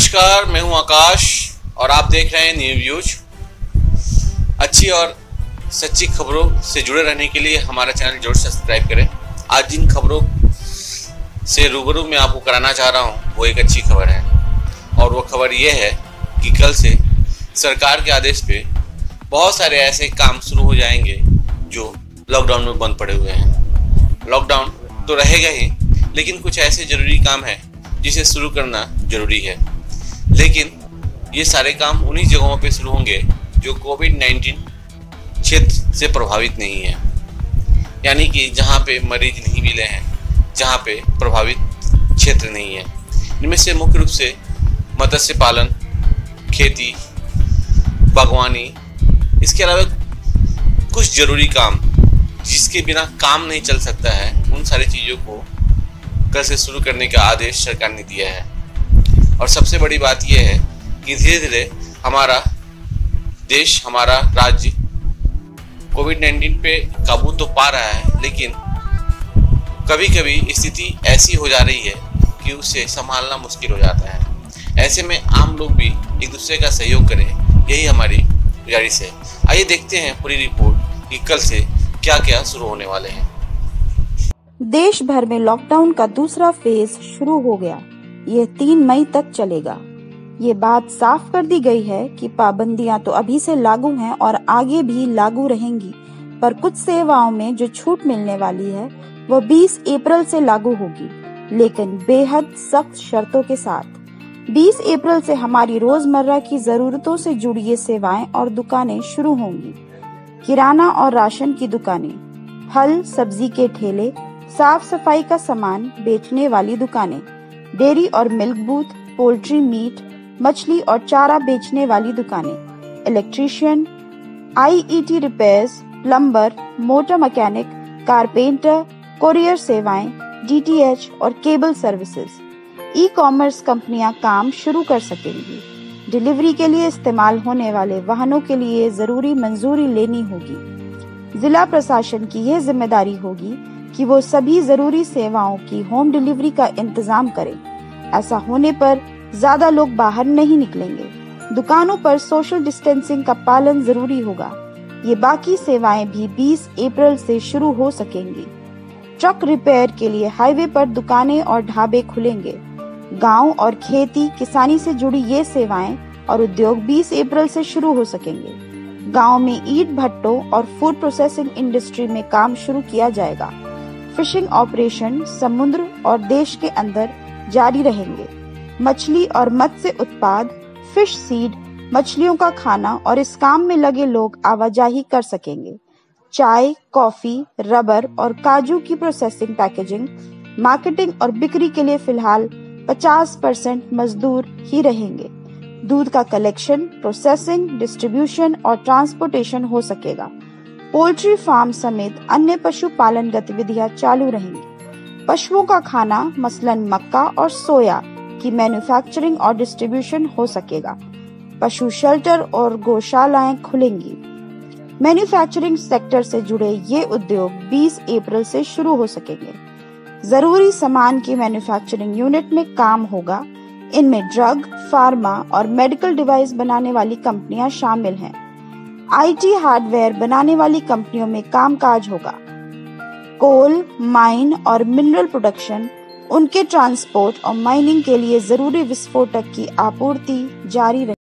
नमस्कार, मैं हूं आकाश और आप देख रहे हैं न्यू व्यूज। अच्छी और सच्ची खबरों से जुड़े रहने के लिए हमारा चैनल जरूर सब्सक्राइब करें। आज जिन खबरों से रूबरू मैं आपको कराना चाह रहा हूं वो एक अच्छी खबर है, और वो खबर ये है कि कल से सरकार के आदेश पे बहुत सारे ऐसे काम शुरू हो जाएंगे जो लॉकडाउन में बंद पड़े हुए हैं। लॉकडाउन तो रहेगा ही, लेकिन कुछ ऐसे ज़रूरी काम हैं जिसे शुरू करना ज़रूरी है। लेकिन ये सारे काम उन्हीं जगहों पे शुरू होंगे जो कोविड-19 क्षेत्र से प्रभावित नहीं है, यानी कि जहाँ पे मरीज नहीं मिले हैं, जहाँ पे प्रभावित क्षेत्र नहीं है। इनमें से मुख्य रूप से मत्स्य पालन, खेती, बागवानी, इसके अलावा कुछ ज़रूरी काम जिसके बिना काम नहीं चल सकता है, उन सारी चीज़ों को कल से शुरू करने का आदेश सरकार ने दिया है। और सबसे बड़ी बात यह है कि धीरे धीरे हमारा देश, हमारा राज्य कोविड-19 पे काबू तो पा रहा है, लेकिन कभी कभी स्थिति ऐसी हो जा रही है कि उसे संभालना मुश्किल हो जाता है। ऐसे में आम लोग भी एक दूसरे का सहयोग करें, यही हमारी गुजारिश है। आइए देखते हैं पूरी रिपोर्ट कि कल से क्या क्या शुरू होने वाले हैं। देश भर में लॉकडाउन का दूसरा फेज शुरू हो गया। यह 3 मई तक चलेगा। ये बात साफ कर दी गई है कि पाबंदियां तो अभी से लागू हैं और आगे भी लागू रहेंगी, पर कुछ सेवाओं में जो छूट मिलने वाली है वो 20 अप्रैल से लागू होगी, लेकिन बेहद सख्त शर्तों के साथ। 20 अप्रैल से हमारी रोजमर्रा की जरूरतों से जुड़ी ये सेवाएं और दुकानें शुरू होंगी। किराना और राशन की दुकानें, फल सब्जी के ठेले, साफ सफाई का सामान बेचने वाली दुकानें, डेयरी और मिल्क बूथ, पोल्ट्री मीट, मछली और चारा बेचने वाली दुकानें, electrician, IET repairs, plumber, motor mechanic, carpenter, courier सेवाएं, डीटीएच और केबल सर्विसेज। ई कॉमर्स कंपनियां काम शुरू कर सकेंगी। डिलीवरी के लिए इस्तेमाल होने वाले वाहनों के लिए जरूरी मंजूरी लेनी होगी। जिला प्रशासन की यह जिम्मेदारी होगी कि वो सभी जरूरी सेवाओं की होम डिलीवरी का इंतजाम करें। ऐसा होने पर ज्यादा लोग बाहर नहीं निकलेंगे। दुकानों पर सोशल डिस्टेंसिंग का पालन जरूरी होगा। ये बाकी सेवाएं भी 20 अप्रैल से शुरू हो सकेंगी। ट्रक रिपेयर के लिए हाईवे पर दुकानें और ढाबे खुलेंगे। गांव और खेती किसानी से जुड़ी ये सेवाएं और उद्योग 20 अप्रैल से शुरू हो सकेंगे। गांव में ईंट भट्टों और फूड प्रोसेसिंग इंडस्ट्री में काम शुरू किया जाएगा। फिशिंग ऑपरेशन समुद्र और देश के अंदर जारी रहेंगे। मछली और मत्स्य उत्पाद, फिश सीड, मछलियों का खाना और इस काम में लगे लोग आवाजाही कर सकेंगे। चाय, कॉफी, रबर और काजू की प्रोसेसिंग, पैकेजिंग, मार्केटिंग और बिक्री के लिए फिलहाल 50% मजदूर ही रहेंगे। दूध का कलेक्शन, प्रोसेसिंग, डिस्ट्रीब्यूशन और ट्रांसपोर्टेशन हो सकेगा। पोल्ट्री फार्म समेत अन्य पशुपालन गतिविधियां चालू रहेंगी। पशुओं का खाना मसलन मक्का और सोया की मैन्युफैक्चरिंग और डिस्ट्रीब्यूशन हो सकेगा। पशु शेल्टर और गौशालाएं खुलेंगी। मैन्युफैक्चरिंग सेक्टर से जुड़े ये उद्योग 20 अप्रैल से शुरू हो सकेंगे। जरूरी सामान की मैन्युफैक्चरिंग यूनिट में काम होगा। इनमें ड्रग, फार्मा और मेडिकल डिवाइस बनाने वाली कंपनियां शामिल हैं। आईटी हार्डवेयर बनाने वाली कंपनियों में कामकाज होगा। कोल, माइन और मिनरल प्रोडक्शन, उनके ट्रांसपोर्ट और माइनिंग के लिए जरूरी विस्फोटक की आपूर्ति जारी रहेगी।